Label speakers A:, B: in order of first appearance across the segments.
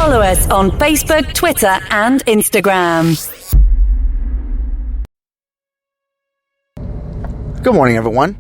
A: Follow us on Facebook, Twitter, and Instagram.
B: Good morning, everyone.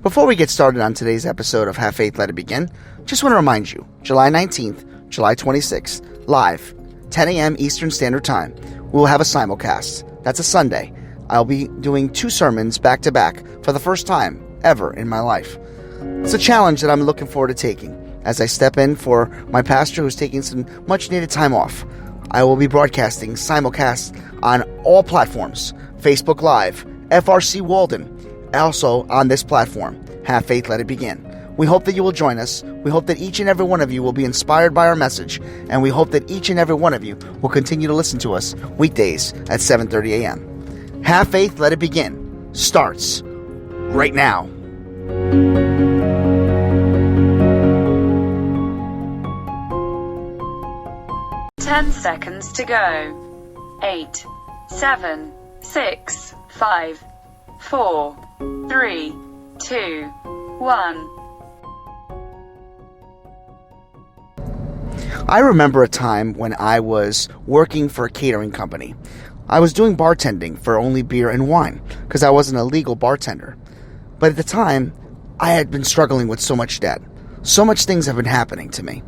B: Before we get started on today's episode of Have Faith, Let It Begin, just want to remind you, July 19th, July 26th, live, 10 a.m. Eastern Standard Time, we will have a simulcast. That's a Sunday. I'll be doing 2 sermons back-to-back for the first time ever in my life. It's a challenge that I'm looking forward to taking as I step in for my pastor who's taking some much-needed time off. I will be broadcasting simulcast on all platforms, Facebook Live, FRC Walden, also on this platform, Have Faith, Let It Begin. We hope that you will join us. We hope that each and every one of you will be inspired by our message, and we hope that each and every one of you will continue to listen to us weekdays at 7:30 a.m. Have Faith, Let It Begin starts right now.
A: Ten seconds to go. 8, 7, 6, 5, 4, 3, 2, 1.
B: I remember a time when I was working for a catering company. I was doing bartending for only beer and wine because I wasn't a legal bartender. But at the time, I had been struggling with so much debt. So much things have been happening to me.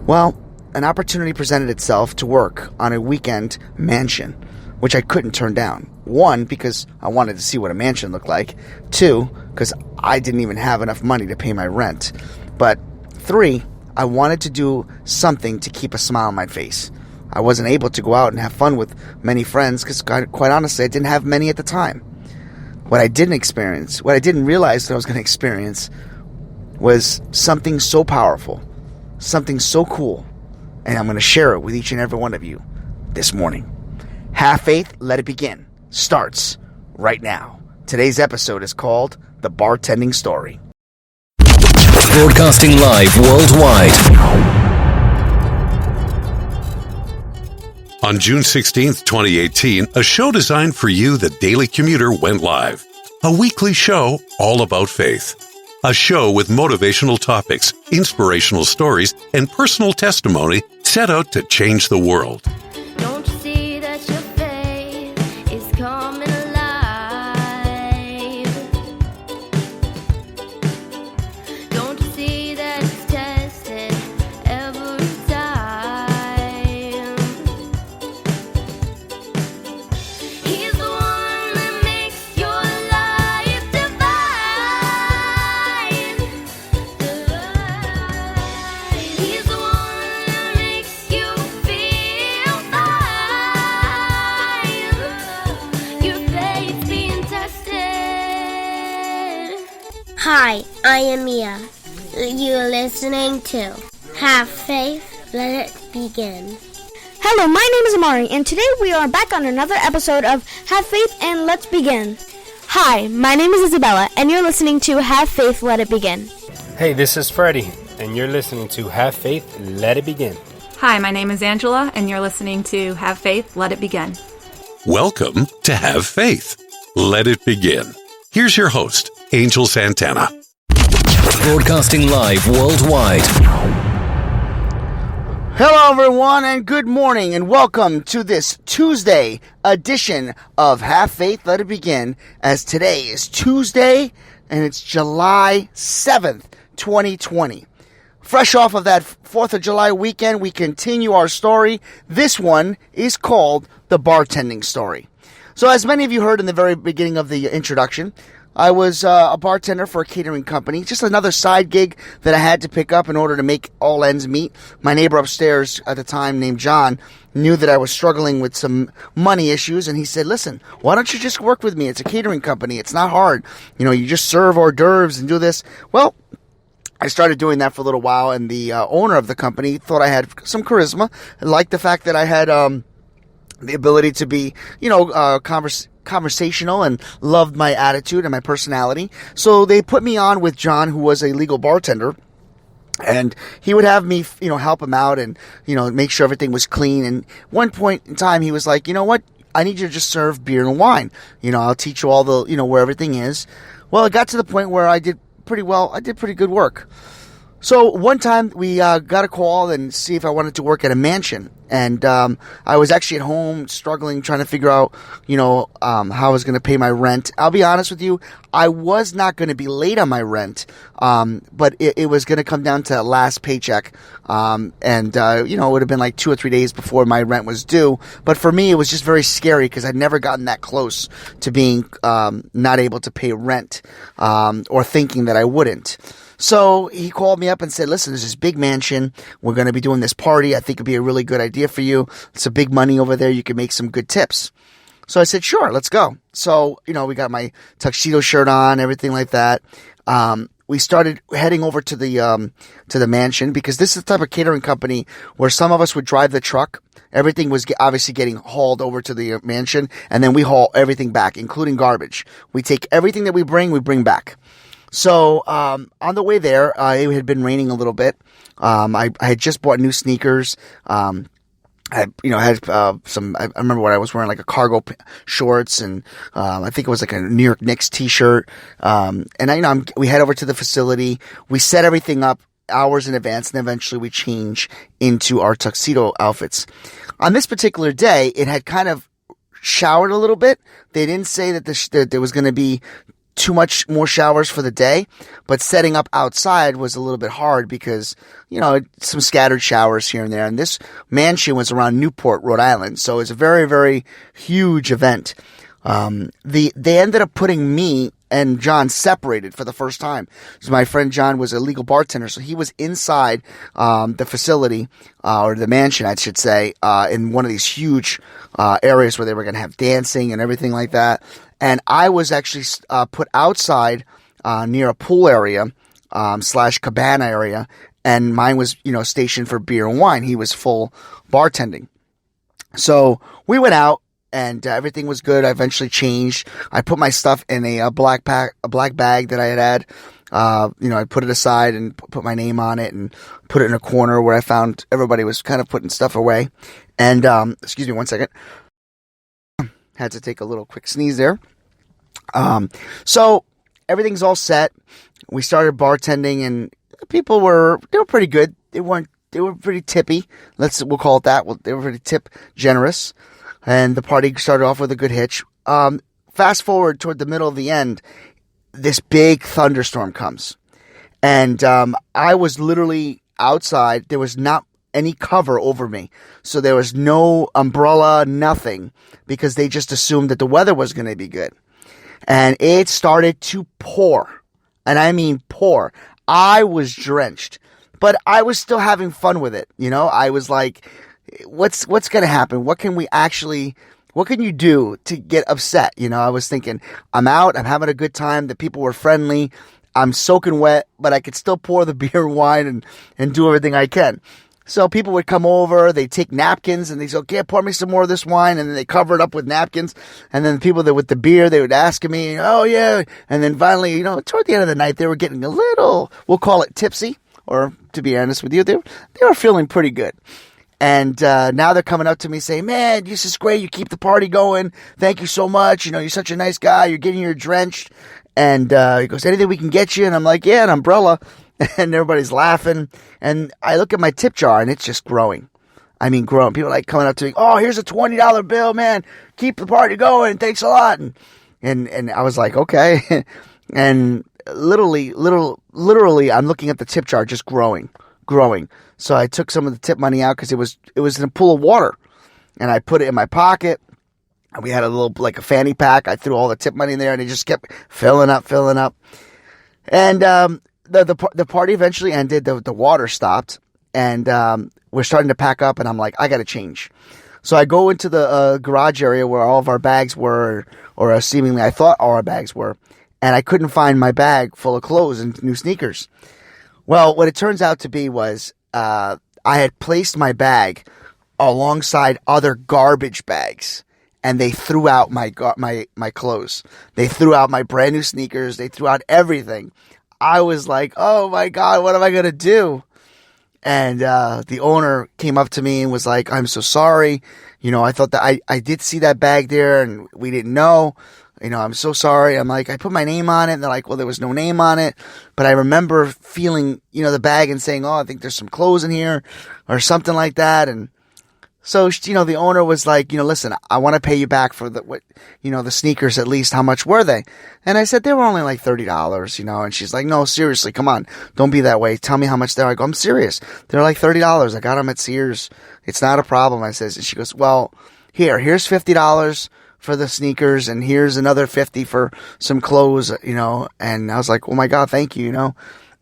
B: Well, an opportunity presented itself to work on a weekend mansion, which I couldn't turn down. 1, because I wanted to see what a mansion looked like. 2, because I didn't even have enough money to pay my rent. But 3, I wanted to do something to keep a smile on my face. I wasn't able to go out and have fun with many friends because, quite honestly, I didn't have many at the time. What I didn't realize that I was going to experience was something so powerful, something so cool, and I'm going to share it with each and every one of you this morning. Have Faith, Let It Begin starts right now. Today's episode is called The Bartending Story.
C: Broadcasting live worldwide.
D: On June 16th, 2018, a show designed for you, the Daily Commuter, went live. A weekly show all about faith. A show with motivational topics, inspirational stories, and personal testimony set out to change the world.
E: Don't you see that your faith is coming alive? Don't you see that it's tested every time? He's the one that makes your life divine. He's the one that makes you feel fine. Your faith's being tested.
F: Hi, I am Mia. You're listening to Have Faith, Let It Begin.
G: Hello, my name is Amari, and today we are back on another episode of Have Faith and Let's Begin. Hi, my name is Isabella, and you're listening to Have Faith, Let It Begin.
H: Hey, this is Freddie, and you're listening to Have Faith, Let It Begin.
I: Hi, my name is Angela, and you're listening to Have Faith, Let It Begin.
D: Welcome to Have Faith. Let it begin. Here's your host, Angel Santana.
C: Broadcasting live worldwide.
B: Hello, everyone, and good morning, and welcome to this Tuesday edition of Have Faith, Let It Begin, as today is Tuesday, and it's July 7th, 2020. Fresh off of that 4th of July weekend, we continue our story. This one is called The Bartending Story. So, as many of you heard in the very beginning of the introduction, I was a bartender for a catering company, just another side gig that I had to pick up in order to make all ends meet. My neighbor upstairs at the time, named John, knew that I was struggling with some money issues, and he said, listen, why don't you just work with me? It's a catering company. It's not hard. You know, you just serve hors d'oeuvres and do this. Well, I started doing that for a little while, and the owner of the company thought I had some charisma, liked the fact that I had the ability to be, conversational, and loved my attitude and my personality. So they put me on with John, who was a legal bartender, and he would have me, help him out and, make sure everything was clean. And one point in time, he was like, you know what? I need you to just serve beer and wine. I'll teach you all the, where everything is. Well, it got to the point where I did pretty well. I did pretty good work. So one time we got a call and see if I wanted to work at a mansion. And I was actually at home struggling, trying to figure out, how I was going to pay my rent. I'll be honest with you, I was not going to be late on my rent, but it was going to come down to last paycheck. It would have been like 2 or 3 days before my rent was due. But for me, it was just very scary because I'd never gotten that close to being not able to pay rent or thinking that I wouldn't. So he called me up and said, listen, there's this big mansion. We're going to be doing this party. I think it'd be a really good idea for you. It's a big money over there. You can make some good tips. So I said, sure, let's go. So, we got my tuxedo shirt on, everything like that. We started heading over to the mansion because this is the type of catering company where some of us would drive the truck. Everything was obviously getting hauled over to the mansion, and then we haul everything back, including garbage. We take everything that we bring back. So, on the way there, it had been raining a little bit. I had just bought new sneakers. I had some. I remember what I was wearing, like a cargo shorts, and I think it was like a New York Knicks t-shirt. We head over to the facility. We set everything up hours in advance, and eventually we change into our tuxedo outfits. On this particular day, it had kind of showered a little bit. They didn't say that there was going to be too much more showers for the day, but setting up outside was a little bit hard because, some scattered showers here and there. And this mansion was around Newport, Rhode Island. So it's a very, very huge event. They ended up putting me and John separated for the first time. So my friend John was a legal bartender, so he was inside the facility, or the mansion, I should say, in one of these huge areas where they were going to have dancing and everything like that. And I was actually put outside near a pool area / cabana area, and mine was stationed for beer and wine. He was full bartending. So we went out. And everything was good. I eventually changed. I put my stuff in a black bag that I had. I put it aside and put my name on it and put it in a corner where I found everybody was kind of putting stuff away. And excuse me 1 second. Had to take a little quick sneeze there. So everything's all set. We started bartending, and people were pretty good. They were pretty tippy. We'll call it that. They were pretty tip generous. And the party started off with a good hitch. Fast forward toward the middle of the end, this big thunderstorm comes. And I was literally outside. There was not any cover over me. So there was no umbrella, nothing, because they just assumed that the weather was going to be good. And it started to pour. And I mean pour. I was drenched. But I was still having fun with it. I was like, what's going to happen? What can you do to get upset? I was thinking, I'm out, I'm having a good time. The people were friendly. I'm soaking wet, but I could still pour the beer and wine and do everything I can. So people would come over, they'd take napkins and they'd say, okay, pour me some more of this wine. And then they cover it up with napkins. And then the people that with the beer, they would ask me, oh yeah. And then finally, toward the end of the night, they were getting a little, we'll call it tipsy, or to be honest with you, they were feeling pretty good. And now they're coming up to me saying, man, this is great. You keep the party going. Thank you so much. You're such a nice guy. You're getting your drenched. And he goes, anything we can get you? And I'm like, yeah, an umbrella. And everybody's laughing. And I look at my tip jar, and it's just growing. I mean, growing. People are coming up to me, oh, here's a $20 bill, man. Keep the party going. Thanks a lot. And I was like, okay. And literally, I'm looking at the tip jar just growing. So I took some of the tip money out because it was in a pool of water, and I put it in my pocket. And we had a little, like a fanny pack. I threw all the tip money in there, and it just kept filling up. And the party eventually ended. The water stopped, and we're starting to pack up. And I'm like, I got to change. So I go into the garage area where all of our bags were, or seemingly I thought all our bags were, and I couldn't find my bag full of clothes and new sneakers. Well, what it turns out to be was I had placed my bag alongside other garbage bags, and they threw out my clothes. They threw out my brand new sneakers. They threw out everything. I was like, oh my God, what am I going to do? And the owner came up to me and was like, I'm so sorry. I thought that I did see that bag there, and we didn't know. I'm so sorry. I'm like, I put my name on it. And they're like, well, there was no name on it. But I remember feeling, the bag and saying, oh, I think there's some clothes in here or something like that. And so, the owner was like, listen, I want to pay you back for the sneakers at least. How much were they? And I said, they were only like $30, and she's like, no, seriously, come on. Don't be that way. Tell me how much they are. I go, I'm serious. They're like $30. I got them at Sears. It's not a problem. I says, and she goes, well, here's $50 for the sneakers, and here's another $50 for some clothes, and I was like, oh my God, thank you,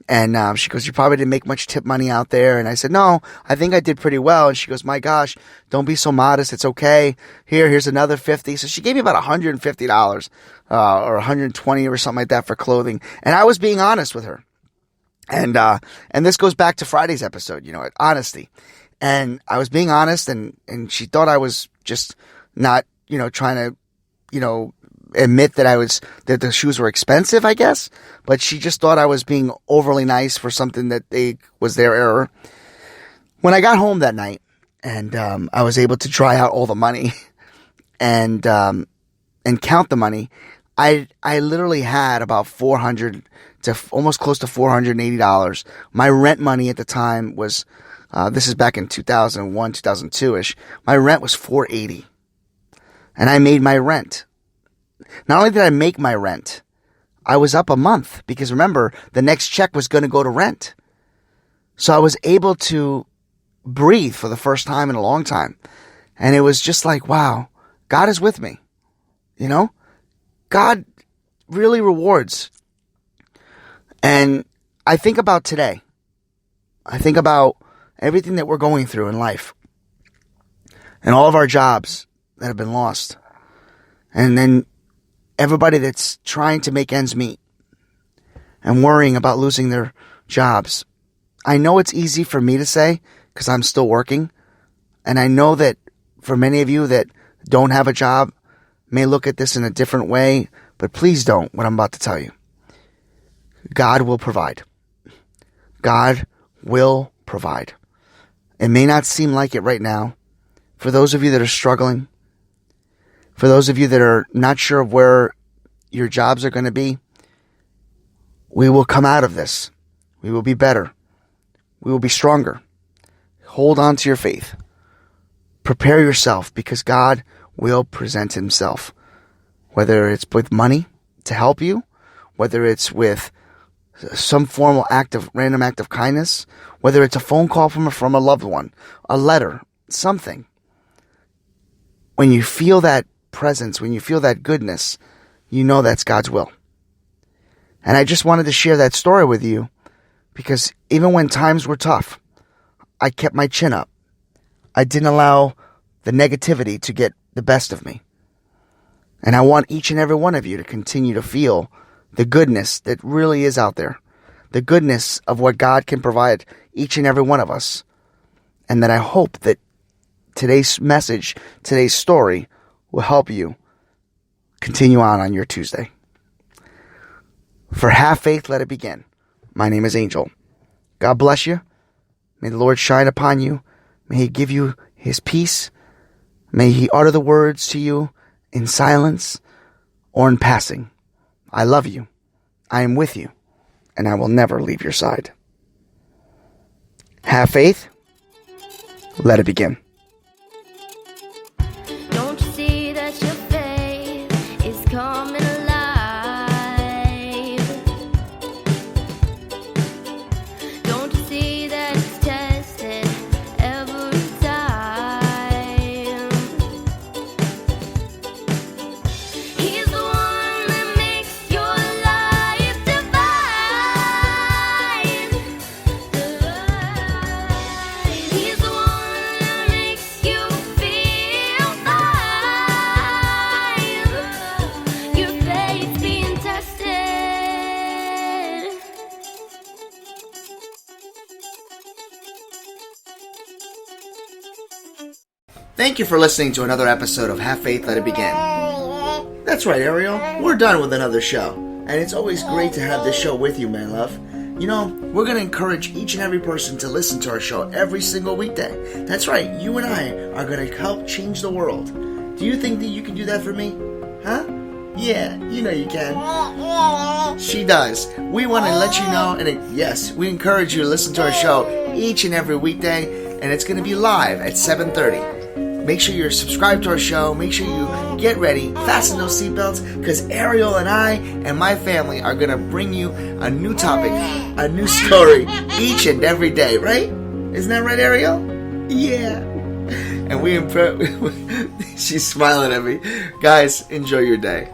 B: and she goes, you probably didn't make much tip money out there. And I said, no, I think I did pretty well. And she goes, my gosh, don't be so modest. It's okay. Here's another $50. So she gave me about $150, or $120 or something like that for clothing. And I was being honest with her. And this goes back to Friday's episode, honesty. And I was being honest, and she thought I was just not, trying to, admit that the shoes were expensive, I guess. But she just thought I was being overly nice for something that was their error. When I got home that night, and I was able to try out all the money and count the money, I literally had about $400 to almost close to $480. My rent money at the time was, this is back in 2001, 2002-ish. My rent was $480. And I made my rent. Not only did I make my rent, I was up a month because remember, the next check was going to go to rent. So I was able to breathe for the first time in a long time. And it was just like, wow, God is with me. God really rewards. And I think about today. I think about everything that we're going through in life. And all of our jobs that have been lost. And then everybody that's trying to make ends meet and worrying about losing their jobs. I know it's easy for me to say because I'm still working. And I know that for many of you that don't have a job may look at this in a different way, but please don't, what I'm about to tell you. God will provide. God will provide. It may not seem like it right now. For those of you that are struggling, for those of you that are not sure of where your jobs are going to be, we will come out of this. We will be better. We will be stronger. Hold on to your faith. Prepare yourself because God will present himself. Whether it's with money to help you, whether it's with some random act of kindness, whether it's a phone call from a loved one, a letter, something. When you feel that presence, when you feel that goodness, you know that's God's will. And I just wanted to share that story with you because even when times were tough, I kept my chin up. I didn't allow the negativity to get the best of me. And I want each and every one of you to continue to feel the goodness that really is out there. The goodness of what God can provide each and every one of us. And that I hope that today's message, today's story will help you continue on your Tuesday. For Have Faith, Let It Begin. My name is Angel. God bless you. May the Lord shine upon you. May he give you his peace. May he utter the words to you in silence or in passing. I love you. I am with you. And I will never leave your side. Have faith. Let it begin.
E: Don't you see that your faith is coming alive? Don't you see that it's tested every time? He's the one that makes your life divine. He's the one that makes you feel fine. Your faith's being tested.
B: Thank you for listening to another episode of Have Faith, Let It Begin. That's right, Ariel. We're done with another show. And it's always great to have this show with you, man love. We're going to encourage each and every person to listen to our show every single weekday. That's right, you and I are going to help change the world. Do you think that you can do that for me? Huh? Yeah, you know you can. She does. We want to let you know, and yes, we encourage you to listen to our show each and every weekday, and it's going to be live at 7:30. Make sure you're subscribed to our show. Make sure you get ready, fasten those seatbelts, because Ariel and I and my family are going to bring you a new topic, a new story each and every day, right? Isn't that right, Ariel? Yeah. And she's smiling at me. Guys, enjoy your day.